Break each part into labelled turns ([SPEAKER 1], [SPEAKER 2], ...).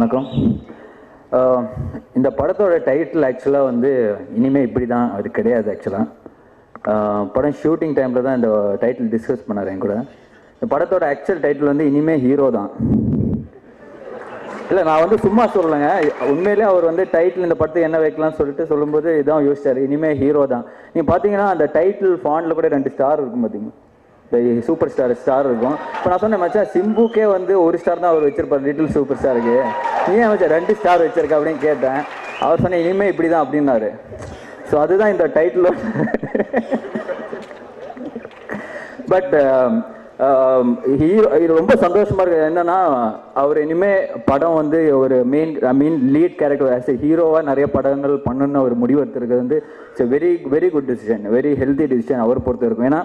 [SPEAKER 1] வணக்கம். இந்த படத்தோட டைட்டில் ஆக்சுவலாக வந்து இனிமேல் இப்படி தான், அது கிடையாது. ஆக்சுவலாக படம் ஷூட்டிங் டைமில் தான் இந்த டைட்டில் டிஸ்கஸ் பண்ணார் என் கூட. இந்த படத்தோட ஆக்சுவல் டைட்டில் வந்து இனிமேல் ஹீரோ தான். இல்லை, நான் வந்து சும்மா சொல்லலைங்க, உண்மையிலே அவர் வந்து டைட்டில் இந்த படத்துக்கு என்ன வைக்கலாம்னு சொல்லிட்டு சொல்லும்போது இதான் யோசிச்சார், இனிமேல் ஹீரோ தான். நீங்கள் பார்த்தீங்கன்னா அந்த டைட்டில் ஃபாண்டில் கூட 2 ஸ்டார் இருக்கும் பார்த்தீங்க, இந்த சூப்பர் ஸ்டார் இருக்கும். இப்போ நான் சொன்னேன் மச்சான், சிம்புக்கே வந்து 1 ஸ்டார் தான் அவர் வச்சிருப்பார் லிட்டில் சூப்பர் ஸ்டாருக்கு, ஏன் மச்சான் 2 ஸ்டார் வச்சிருக்க அப்படின்னு கேட்டேன். அவர் சொன்னேன் இனிமேல் இப்படி தான் அப்படின்னாரு. ஸோ அதுதான் இந்த டைட்டில். பட் ஹீரோ இது ரொம்ப சந்தோஷமாக இருக்குது. என்னென்னா அவர் இனிமேல் படம் வந்து ஒரு லீட் கேரக்டர் ஆஸ் எ ஹீரோவாக நிறைய படங்கள் பண்ணணுன்னு ஒரு முடிவு எடுத்துருக்கிறது வந்து it's a very good decision, very healthy decision அவர் பொறுத்த இருக்கும். ஏன்னா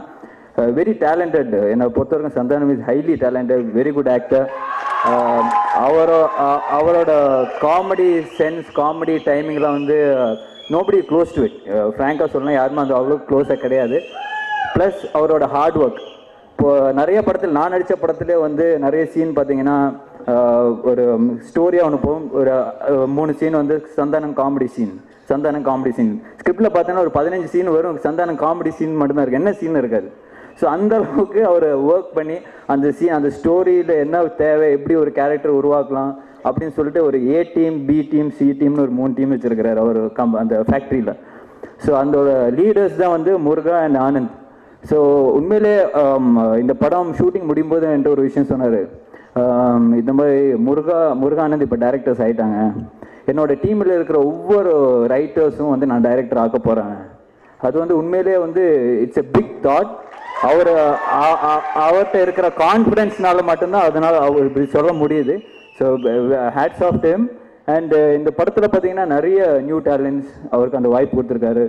[SPEAKER 1] வெரி டேலண்டட், என்னை பொறுத்த வரைக்கும் Santhanam is highly talented, very good actor. அவரோட காமெடி சென்ஸ், காமெடி டைமிங்லாம் வந்து நோபடி க்ளோஸ் டு இட். ஃப்ராங்காக சொல்லலாம், யாருமே அந்த அவ்வளோ க்ளோஸாக கிடையாது. ப்ளஸ் அவரோட ஹார்ட் ஒர்க். இப்போது நிறைய படத்தில், நான் நடித்த படத்துலேயே வந்து நிறைய சீன் பார்த்தீங்கன்னா ஒரு ஸ்டோரியாக ஒன்று போகும். ஒரு 3 சீன் வந்து சந்தானம் காமெடி சீன். ஸ்கிரிப்டில் பார்த்தீங்கன்னா ஒரு 15 சீன் வரும், சந்தானம் காமெடி சீன் மட்டும்தான் இருக்குது, என்ன சீன் இருக்காது. ஸோ அந்த அளவுக்கு அவர் ஒர்க் பண்ணி அந்த ஸ்டோரியில் என்ன தேவை, எப்படி ஒரு கேரக்டர் உருவாக்கலாம் அப்படின்னு சொல்லிட்டு ஒரு A team, B team, C டீம்னு ஒரு 3 டீம் வச்சுருக்கிறார் அவர் அந்த ஃபேக்ட்ரியில். ஸோ அந்த லீடர்ஸ் தான் வந்து முருகா அண்ட் ஆனந்த். ஸோ உண்மையிலே இந்த படம் ஷூட்டிங் முடியும் போது என்கிட்ட ஒரு விஷயம் சொன்னார், இந்த மாதிரி முருகா ஆனந்த் இப்போ டைரக்டர்ஸ் ஆகிட்டாங்க, என்னோட டீமில் இருக்கிற ஒவ்வொரு ரைட்டர்ஸும் வந்து நான் டைரக்டர் ஆக்க போகிறேன். அது வந்து உண்மையிலே வந்து இட்ஸ் எ பிக் தாட். அவர்கிட்ட இருக்கிற கான்ஃபிடென்ஸ்னால மட்டும்தான் அதனால் அவர் இப்படி சொல்ல முடியுது. So hats off them. And இந்த படத்தில் பார்த்தீங்கன்னா நிறைய நியூ டேலண்ட்ஸ் அவருக்கு அந்த வாய்ப்பு கொடுத்துருக்காரு.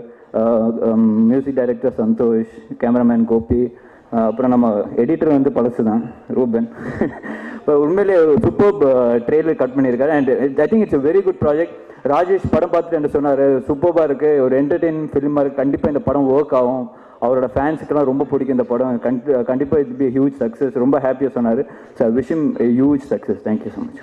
[SPEAKER 1] Music director Santhosh, cameraman Gopi, அப்புறம் நம்ம எடிட்டர் வந்து பழசு தான் ரூபன். இப்போ உண்மையிலே சூப்பர் ட்ரெயிலர் கட் பண்ணியிருக்காரு. And I think it's a very good project. Rajesh படம் பார்த்துட்டு என்ன சொன்னார், சூப்பராக இருக்குது, ஒரு என்டர்டெயின்மெண்ட் ஃபிலிமாக இருக்குது, கண்டிப்பாக இந்த படம் ஒர்க் ஆகும், அவரோட ஃபேன்ஸுக்கெல்லாம் ரொம்ப பிடிக்கும் இந்த படம், கண்டிப்பாக இட் பி ஹியூஜ் சக்ஸஸ், ரொம்ப ஹாப்பியாக சொன்னார். So I wish him a huge success. Thank you so much.